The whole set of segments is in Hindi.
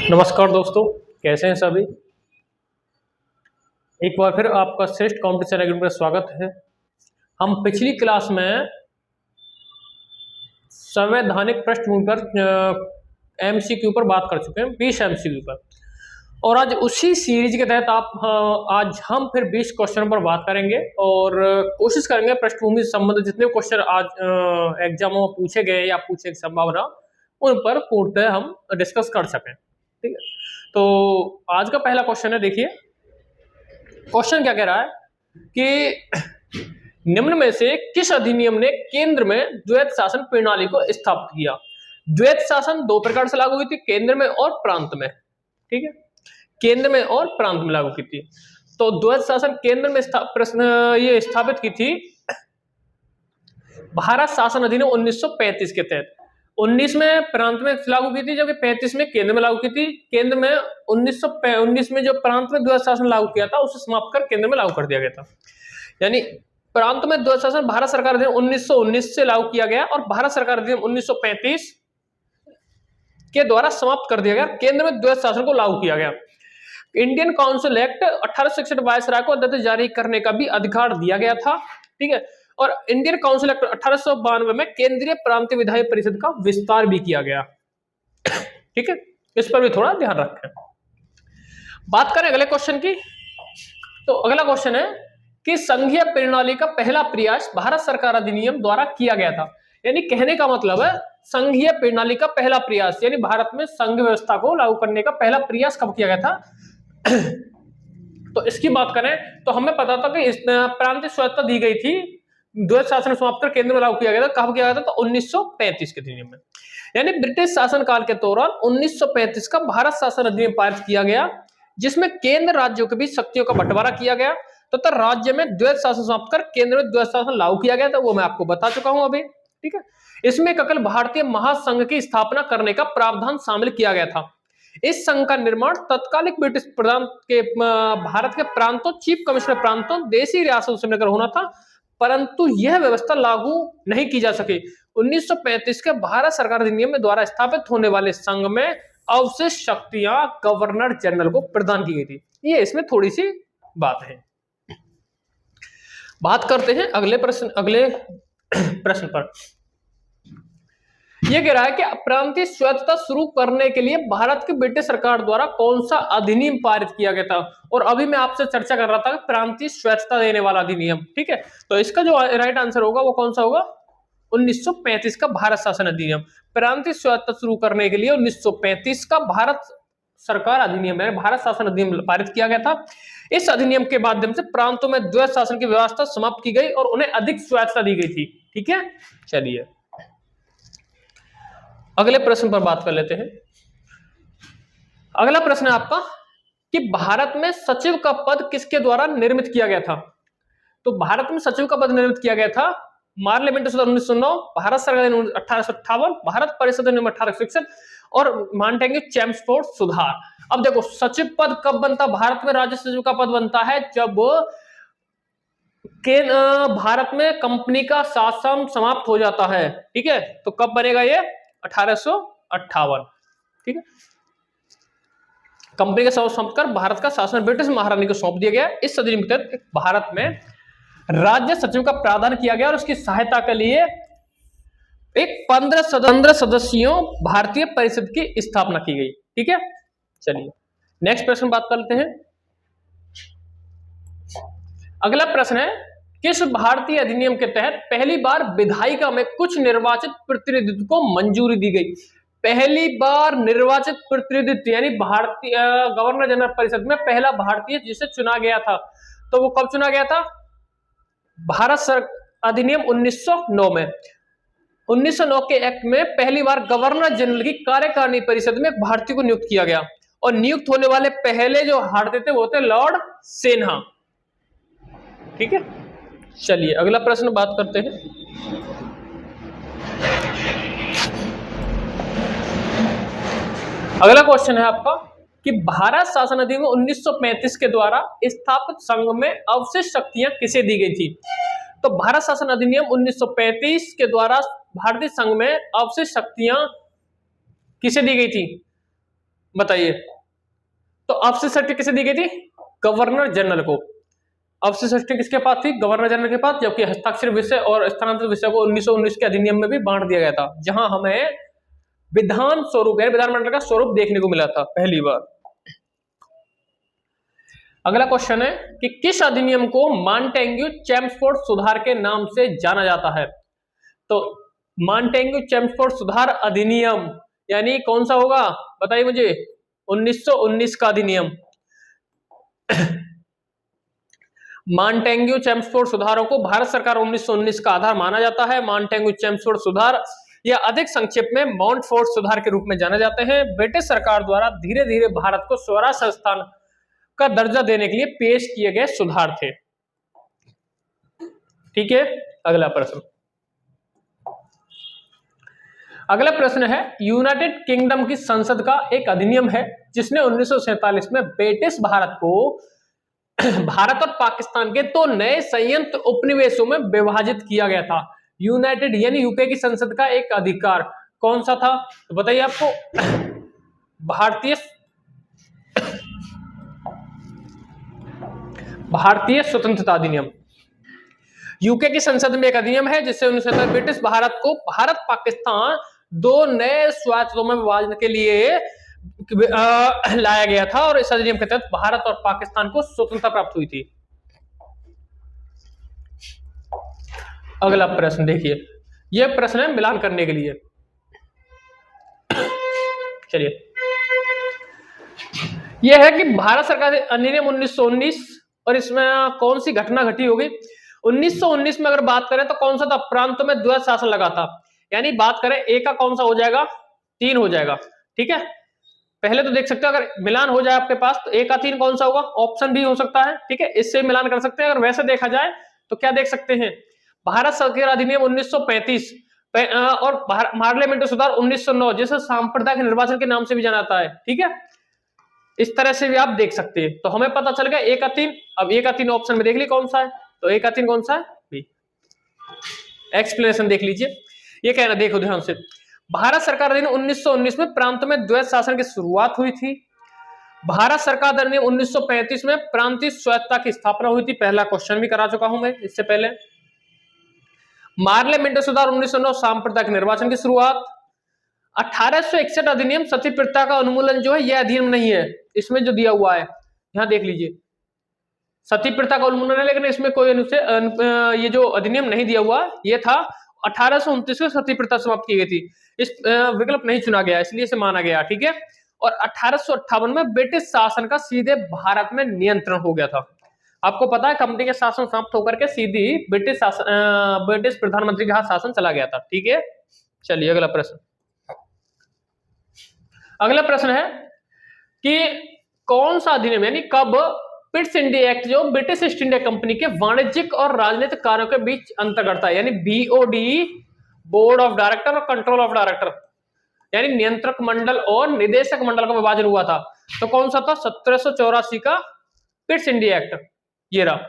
नमस्कार दोस्तों, कैसे हैं सभी। एक बार फिर आपका श्रेष्ठ कॉम्पिटिशन एकेडमी में स्वागत है। हम पिछली क्लास में संवैधानिक पृष्ठभूमि पर एमसीक्यू पर बात कर चुके हैं, 20 एमसीक्यू पर, और आज उसी सीरीज के तहत आज हम फिर 20 क्वेश्चन पर बात करेंगे और कोशिश करेंगे पृष्ठभूमि से संबंधित जितने क्वेश्चन आज एग्जामों में पूछे गए या पूछने की संभावना उन पर पूर्णतः हम डिस्कस कर सकें। ठीक है, तो आज का पहला क्वेश्चन है। देखिए क्वेश्चन क्या कह रहा है कि निम्न में से किस अधिनियम ने केंद्र में द्वैत शासन प्रणाली को स्थापित किया। द्वैत शासन दो प्रकार से लागू हुई थी, केंद्र में और प्रांत में। ठीक है, केंद्र में और प्रांत में लागू की थी। तो द्वैत शासन केंद्र में ये स्थापित की थी भारत शासन अधिनियम 1935 के तहत। 19 में प्रांत में लागू की थी, जबकि 35 में केंद्र में लागू की थी। केंद्र में 1919 में जो प्रांत में द्वैत शासन लागू किया था उसे समाप्त कर केंद्र में लागू कर दिया गया था। यानी प्रांत में द्वैत शासन भारत सरकार अधिनियम 1919 से लागू किया गया और भारत सरकार अधिनियम 1935 के द्वारा समाप्त कर दिया गया। केंद्र में द्वैत शासन को लागू किया गया। इंडियन काउंसिल एक्ट 1866 वायसराय को अध्यक्ष जारी करने का भी अधिकार दिया गया था। ठीक है, और इंडियन काउंसिल एक्ट 1892 में केंद्रीय प्रांतीय विधायी परिषद का विस्तार भी किया गया। ठीक है, इस पर भी थोड़ा ध्यान रखें। बात करें अगले क्वेश्चन की, तो अगला क्वेश्चन है कि संघीय प्रणाली का पहला प्रयास भारत सरकार अधिनियम द्वारा किया गया था। यानी कहने का मतलब है संघीय प्रणाली का पहला प्रयास, यानी भारत में संघ व्यवस्था को लागू करने का पहला प्रयास कब किया गया था। तो इसकी बात करें तो हमें पता था कि प्रांतीय स्वायत्तता दी गई थी, द्वैत शासन समाप्त कर केंद्र में लागू किया गया था। कब किया गया था? तो 1935 के अधिनियम में। यानी ब्रिटिश शासनकाल के दौरान 1935 का भारत शासन अधिनियम पारित किया गया, जिसमें केंद्र राज्यों के बीच शक्तियों का बंटवारा किया गया तथा राज्य में द्वैत शासन समाप्त कर केंद्र में द्वैत शासन लागू किया गया था। वो मैं आपको बता चुका हूं अभी। ठीक है, इसमें एक अखिल भारतीय महासंघ की स्थापना करने का प्रावधान शामिल किया गया था। इस संघ का निर्माण तत्कालिक ब्रिटिश प्रांत के भारत के प्रांतों, चीफ कमिश्नर प्रांतों, देशी रियासतों से मिलकर होना था, परंतु यह व्यवस्था लागू नहीं की जा सकी। 1935 के भारत सरकार अधिनियम में द्वारा स्थापित होने वाले संघ में अवशिष्ट शक्तियां गवर्नर जनरल को प्रदान की गई थी। ये इसमें थोड़ी सी बात है। बात करते हैं अगले प्रश्न पर। यह कह रहा है कि प्रांतीय स्वायत्तता शुरू करने के लिए भारत की ब्रिटिश सरकार द्वारा कौन सा अधिनियम पारित किया गया था। और अभी मैं आपसे चर्चा कर रहा था प्रांतीय स्वायत्तता देने वाला अधिनियम। ठीक है, तो इसका जो राइट आंसर होगा वो कौन सा होगा? 1935 का भारत शासन अधिनियम। प्रांतीय स्वायत्तता शुरू करने के लिए 1935 का भारत सरकार अधिनियम है, भारत शासन अधिनियम पारित किया गया था। इस अधिनियम के माध्यम से प्रांतों में द्वैत शासन की व्यवस्था समाप्त की गई और उन्हें अधिक स्वायत्तता दी गई थी। ठीक है, चलिए अगले प्रश्न पर बात कर लेते हैं। अगला प्रश्न है आपका कि भारत में सचिव का पद किसके द्वारा निर्मित किया गया था। तो भारत में सचिव का पद निर्मित किया गया था पार्लियामेंट 1909, भारत सरकार 1858, भारत परिषद 1861 और मांटेंगे चैम्सफोर्ड सुधार। अब देखो सचिव पद कब बनता? भारत में राज्य सचिव का पद बनता है जब भारत में कंपनी का शासन समाप्त हो जाता है। ठीक है, तो कब बनेगा ये? 1858। ठीक है, कंपनी का शासन समाप्त कर भारत का शासन ब्रिटिश महारानी को सौंप दिया गया। इस अधिनियम के तहत भारत में राज्य सचिव का प्रावधान किया गया और उसकी सहायता के लिए एक 15 सदस्यों भारतीय परिषद की स्थापना की गई। ठीक है, चलिए नेक्स्ट प्रश्न बात करते हैं। अगला प्रश्न है किस भारतीय अधिनियम के तहत पहली बार विधायिका में कुछ निर्वाचित प्रतिनिधित्व को मंजूरी दी गई। पहली बार निर्वाचित प्रतिनिधित्व यानी भारतीय गवर्नर जनरल परिषद में पहला भारतीय जिसे चुना गया था, तो वो कब चुना गया था? भारत अधिनियम 1909 में। 1909 के एक्ट में पहली बार गवर्नर जनरल की कार्यकारिणी परिषद में भारतीय को नियुक्त किया गया और नियुक्त होने वाले पहले जो भारतीय थे वो थे लॉर्ड सेन्हा। ठीक है, चलिए अगला प्रश्न बात करते हैं। अगला क्वेश्चन है आपका कि भारत शासन अधिनियम 1935 के द्वारा स्थापित संघ में अवशिष्ट शक्तियां किसे दी गई थी। तो भारत शासन अधिनियम 1935 के द्वारा भारतीय संघ में अवशिष्ट शक्तियां किसे दी गई थी? बताइए। तो ऑफिस शक्ति किसे दी गई थी? गवर्नर जनरल को। ऑफिस शक्ति किसके पास थी? गवर्नर जनरल के पास। जबकि हस्ताक्षर विषय और स्थानांतरित विषय को 1919 के अधिनियम में भी बांट दिया गया था, जहां हमें विधान स्वरूप यानी विधानमंडल का स्वरूप देखने को मिला था पहली बार। अगला क्वेश्चन है कि किस अधिनियम को मॉन्टेग्यू चेम्सफोर्ड सुधार के नाम से जाना जाता है? तो मॉन्टेग्यू चेम्सफोर्ड सुधार अधिनियम यानी कौन सा होगा? बताइए मुझे। 1919 का अधिनियम। मॉन्टेग्यू चेम्सफोर्ड सुधारों को भारत सरकार 1919 का आधार माना जाता है। मॉन्टेग्यू चेम्सफोर्ड सुधार या अधिक संक्षेप में मॉन्टफोर्ड सुधार के रूप में जाने जाते हैं, ब्रिटिश सरकार द्वारा धीरे धीरे भारत को स्वराज संस्थान का दर्जा देने के लिए पेश किए गए सुधार थे। ठीक है, अगला प्रश्न। अगला प्रश्न है, यूनाइटेड किंगडम की संसद का एक अधिनियम है जिसने 1947 में ब्रिटिश भारत को भारत और पाकिस्तान के दो नए संयुक्त उपनिवेशों में विभाजित किया गया था। यूनाइटेड यानी यूके की संसद का एक अधिकार कौन सा था? तो बताइए आपको। भारतीय स्वतंत्रता अधिनियम। यूके की संसद में एक अधिनियम है जिससे 1947 ब्रिटिश भारत को भारत पाकिस्तान दो नए स्वायत्तों में विभाजन के लिए लाया गया था और इस अधिनियम के तहत भारत और पाकिस्तान को स्वतंत्रता प्राप्त हुई थी। अगला प्रश्न देखिए, यह प्रश्न है मिलान करने के लिए। चलिए, यह है कि भारत सरकार अधिनियम 1919 और इसमें कौन सी घटना घटी होगी? 1919 में अगर बात करें तो कौन सा था? प्रांतों में द्वैध शासन लगा था। यानी बात करें ए का कौन सा हो जाएगा? 3 हो जाएगा। ठीक है, पहले तो देख सकते हो, अगर मिलान हो जाए आपके पास तो ए का 3 कौन सा होगा? ऑप्शन बी हो सकता है। ठीक है, इससे मिलान कर सकते हैं। अगर वैसे देखा जाए तो क्या देख सकते हैं? भारत सरकार अधिनियम 1935 और पार्लियामेंट सुधार 1909 जिसे सांप्रदायिक निर्वाचन के नाम से भी जाना जाता है। ठीक है, इस तरह से भी आप देख सकते हैं। तो हमें पता चल गया ए का 3। अब ए का 3 ऑप्शन में देख ली कौन सा है, तो ए का 3 कौन सा है? बी। एक्सप्लेनेशन देख लीजिए। ये कहना देखो ध्यान से, भारत सरकार अधिनियम 1919 में प्रांत में द्वैध शासन की शुरुआत हुई थी। भारत सरकार अधिनियम 1935 में प्रांतीय स्वायत्तता की स्थापना हुई थी। पहला क्वेश्चन भी करा चुका हूं मैं इससे पहले। पार्लियामेंट सुधार 1909 सांप्रदायिक निर्वाचन की शुरुआत। 1861 अधिनियम सती प्रथा का उन्मूलन जो है यह अधिनियम नहीं है, इसमें जो दिया हुआ है यहां देख लीजिए, सती प्रथा का उन्मूलन है, लेकिन इसमें कोई ये जो अधिनियम नहीं दिया हुआ ये था 1829 में सती प्रथा समाप्त की गई थी। इस विकल्प नहीं चुना गया, इसलिए इसे माना गया। ठीक है, और 1858 में ब्रिटिश शासन का सीधे भारत में नियंत्रण हो गया था। आपको पता है कंपनी के शासन समाप्त होकर के सीधी ब्रिटिश प्रधानमंत्री के हाथ शासन चला गया था। ठीक है, चलिए अगला प्रश्न। अगला प्रश्न है कि कौन सा अधिनियम यानी कब पिट्स इंडिया एक्ट जो ब्रिटिश ईस्ट इंडिया कंपनी के वाणिज्यिक और राजनीतिक कार्यों के बीच अंतर करता है, यानी बीओडी बोर्ड ऑफ डायरेक्टर और कंट्रोल ऑफ डायरेक्टर यानी नियंत्रक मंडल और निदेशक मंडल का विभाजन हुआ था, तो कौन सा था? 1784 का पिट्स इंडिया एक्ट। ये रहा।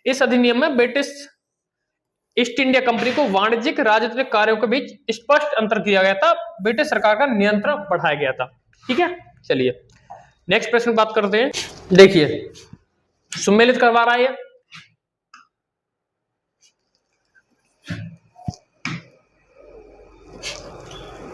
इस अधिनियम में ब्रिटिश ईस्ट इंडिया कंपनी को वाणिज्यिक राजनीतिक कार्यों के बीच स्पष्ट अंतर किया गया था, ब्रिटिश सरकार का नियंत्रण बढ़ाया गया था। ठीक है, चलिए नेक्स्ट प्रश्न बात करते हैं। देखिए, सुमेलित करवा रहा है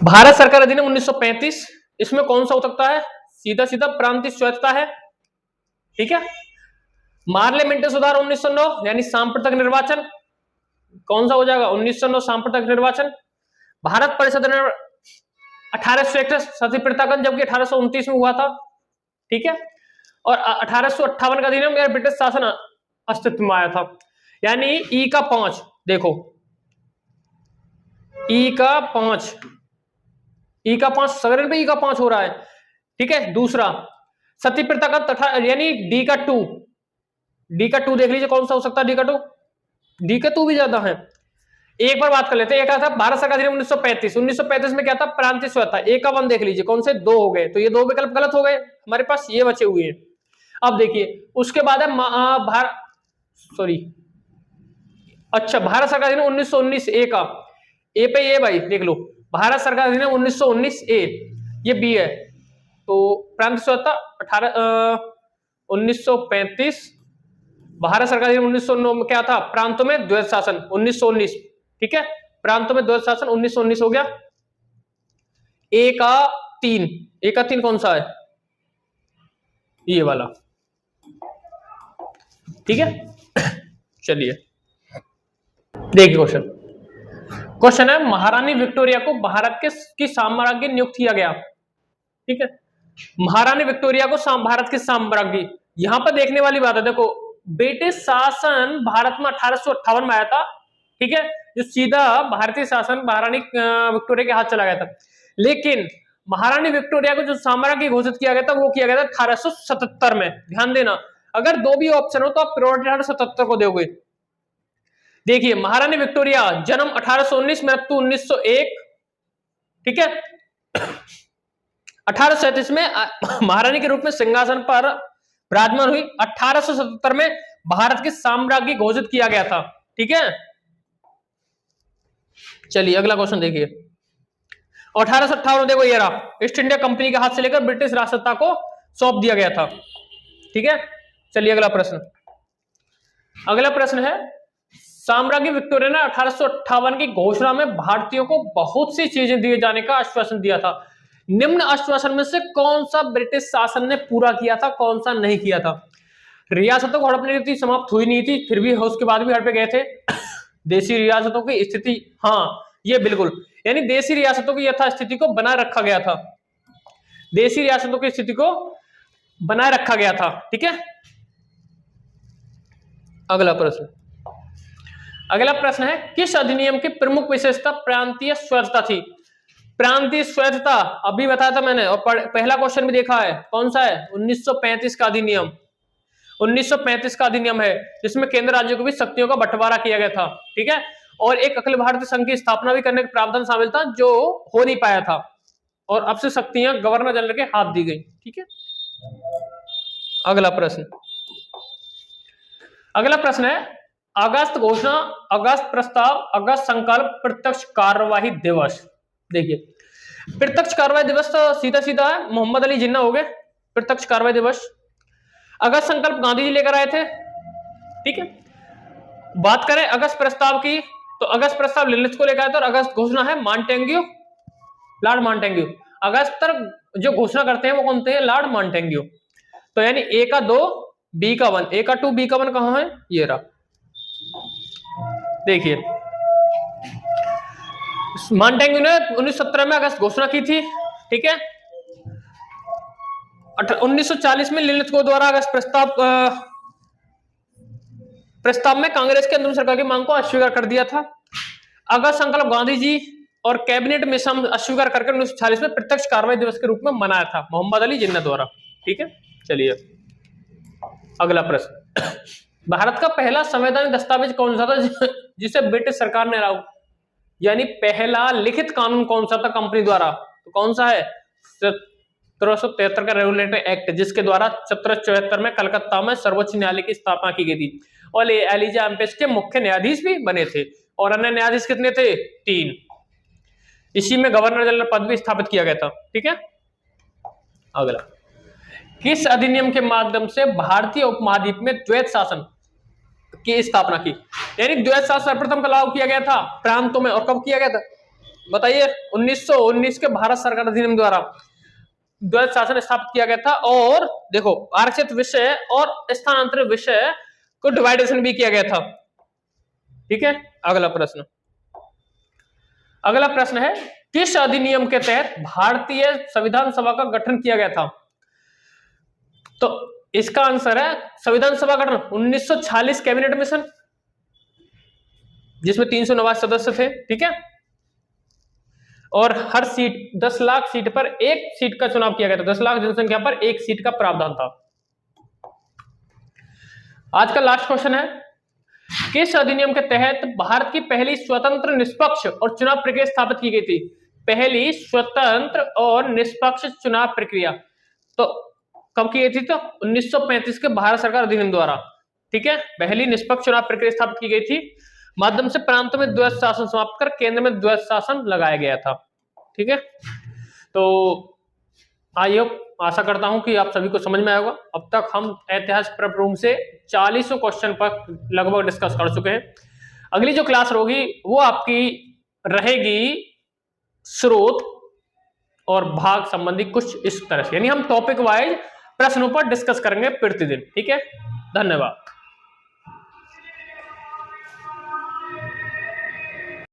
भारत सरकार अधिनियम 1935, इसमें कौन सा हो सकता है? सीधा सीधा प्रांतीय स्वायत्तता है। ठीक है, पार्लियामेंट सुधार 1909 यानी सांप्रदायिक निर्वाचन, कौन सा हो जाएगा? 1909 सांप्रदायिक निर्वाचन। भारत परिषद 1861 सती प्रथा, जबकि 1829 में हुआ था। ठीक है, और 1858 का अधिनियम ब्रिटिश शासन अस्तित्व में आया था। यानी ई का 5 देखो, ई का 5 सगरन पे ई का 5 हो रहा है। ठीक है, दूसरा सती प्रथा का तथा यानी डी का 2 देख लीजिए कौन सा हो सकता है? डी का 2 भी ज्यादा है। एक बार बात कर लेते हैं। एक था भारत सरकार अधिनियम 1935 में क्या था? प्रांतीय स्वायत्तता। ए का 1 देख लीजिए कौन से? 2 हो गए, तो ये 2 विकल्प गलत हो गए, हमारे पास ये बचे हुए हैं। अब देखिए उसके बाद है भारत सरकार अधिनियम 1919 ए का, ए पे ये भाई देख लो, भारत सरकार अधिनियम 1919 ए, ये बी है। तो प्रांत स्वतंत्रता 1935, भारत सरकार 1909 में क्या था, प्रांतों में द्वैत शासन 1919, ठीक है, प्रांतों में द्वैत शासन 1919 हो गया। ए का तीन कौन सा है, ये वाला, ठीक है। चलिए देखिए क्वेश्चन है, महारानी विक्टोरिया को भारत की साम्राज्ञी नियुक्त किया गया, ठीक है। महारानी विक्टोरिया को भारत की साम्राज्ञी, यहां पर देखने वाली बात है, देखो ब्रिटिश शासन भारत में 1858 में आया था, ठीक है, जो सीधा भारतीय शासन महारानी विक्टोरिया के हाथ चला गया था। लेकिन महारानी विक्टोरिया को जो साम्राज्ञी घोषित किया गया था वो किया गया था 1877 में। ध्यान देना, अगर दो भी ऑप्शन हो तो आप प्रायोरिटी 1877 को दोगे। देखिए महारानी विक्टोरिया जन्म 1819, मृत्यु 1901, ठीक है। 1837 में महारानी के रूप में सिंहासन पर विराजमान हुई। 1877 में भारत के साम्राज्ञी घोषित किया गया था, ठीक है। चलिए अगला क्वेश्चन देखिए, 1858 में देखो ये रहा, ईस्ट इंडिया कंपनी के हाथ से लेकर ब्रिटिश राजसत्ता को सौंप दिया गया था, ठीक है। चलिए अगला प्रश्न है, साम्राज्ञी विक्टोरिया ने 1858 की घोषणा में भारतीयों को बहुत सी चीजें दिए जाने का आश्वासन दिया था। निम्न आश्वासन में से कौन सा ब्रिटिश शासन ने पूरा किया था, कौन सा नहीं किया था। रियासतों को हड़पने की समाप्त हुई नहीं थी, फिर भी उसके बाद भी हड़पे गए थे। देशी रियासतों की स्थिति, हाँ ये बिल्कुल, यानी देशी रियासतों की यथास्थिति को बनाए रखा गया था, देशी रियासतों की स्थिति को बनाए रखा गया था, ठीक है। अगला प्रश्न है, किस अधिनियम की प्रमुख विशेषता प्रांतीय स्वतंत्रता थी। प्रांतीय स्वतंत्रता अभी बताया था मैंने, और पहला क्वेश्चन भी देखा है, कौन सा है, 1935 का अधिनियम। 1935 का अधिनियम है जिसमें केंद्र राज्यों को भी शक्तियों का बंटवारा किया गया था, ठीक है। और एक अखिल भारतीय संघ की स्थापना भी करने का प्रावधान शामिल था जो हो नहीं पाया था, और अब से शक्तियां गवर्नर जनरल के हाथ दी गई, ठीक है। अगला प्रश्न है, अगस्त घोषणा, अगस्त प्रस्ताव, अगस्त संकल्प, प्रत्यक्ष कार्यवाही दिवस। देखिए प्रत्यक्ष कार्यवाही दिवस तो सीधा सीधा है, मोहम्मद अली जिन्ना हो गए प्रत्यक्ष कार्यवाही दिवस। अगस्त संकल्प गांधी जी लेकर आए थे, ठीक है। बात करें अगस्त प्रस्ताव की, तो अगस्त प्रस्ताव लिनिथ को लेकर आए थे, और अगस्त घोषणा है लॉर्ड मॉन्टेग्यू। अगस्त तक जो घोषणा करते हैं वो कौन थे, लॉर्ड मॉन्टेग्यू। तो यानी ए का 2, बी का 1, ए का 2, बी का 1 कहां है, ये रहा। देखिए मॉन्टेग्यू ने 1917 में अगस्त घोषणा की थी, ठीक है। 1940 में लिनिथ को द्वारा अगस्त प्रस्ताव में कांग्रेस के अंदरूनी सरकार की मांग को अस्वीकार कर दिया था। अगस्त संकल्प गांधी जी और कैबिनेट में अस्वीकार करके 1940 में प्रत्यक्ष कार्रवाई दिवस के रूप में मनाया था मोहम्मद अली जिन्ना द्वारा, ठीक है। चलिए अगला प्रश्न, भारत का पहला संवैधानिक दस्तावेज कौन सा था जिसे ब्रिटिश सरकार ने लागू, यानी पहला लिखित कानून कौन सा था कंपनी द्वारा, तो कौन सा है, 1773 का रेगुलेटरी एक्ट, जिसके द्वारा 1774 में कलकत्ता में सर्वोच्च न्यायालय की स्थापना की गई थी, और एलिजा एम्पेस के मुख्य न्यायाधीश भी बने थे, और अन्य न्यायाधीश कितने थे, 3। इसी में गवर्नर जनरल पद भी स्थापित किया गया था, ठीक है। अगला, किस अधिनियम के माध्यम से भारतीय उपमहाद्वीप में द्वैत शासन की स्थापना की, यानी द्वैत शासन सर्वप्रथम का लागू किया गया था प्रांतों में, और कब किया गया था बताइए, 1919 के भारत सरकार अधिनियम द्वारा द्वैत शासन स्थापित किया गया था। और देखो आरक्षित विषय और स्थानांतरित विषय को डिवाइडेशन भी किया गया था, ठीक है। अगला प्रश्न है, किस अधिनियम के तहत भारतीय संविधान सभा का गठन किया गया था, तो इसका आंसर है संविधान सभा गठन 1946 कैबिनेट मिशन, जिसमें 389 सदस्य थे, ठीक है। और हर सीट 10 लाख सीट पर एक सीट का चुनाव किया गया था, 10 लाख जनसंख्या पर एक सीट का प्रावधान था। आज का लास्ट क्वेश्चन है, किस अधिनियम के तहत भारत की पहली स्वतंत्र निष्पक्ष और चुनाव प्रक्रिया स्थापित की गई थी, पहली स्वतंत्र और निष्पक्ष चुनाव प्रक्रिया तो कब की गई थी, तो 1935 के भारत सरकार अधिनियम द्वारा, ठीक है। पहली निष्पक्ष चुनाव प्रक्रिया स्थापित की गई थी, माध्यम से प्रांतों में द्वैत शासन समाप्त कर केंद्र में द्वैत शासन लगाया गया था, ठीक है। तो आई होप आशा करता हूं कि आप सभी को समझ में आएगा। अब तक हम ऐतिहासिक प्रेप रूम से 40 क्वेश्चन पर लगभग डिस्कस कर चुके हैं। अगली जो क्लास होगी वो आपकी रहेगी स्रोत और भाग संबंधी कुछ इस तरह से, यानी हम टॉपिक वाइज प्रश्नों पर डिस्कस करेंगे प्रतिदिन। ठीक है, धन्यवाद।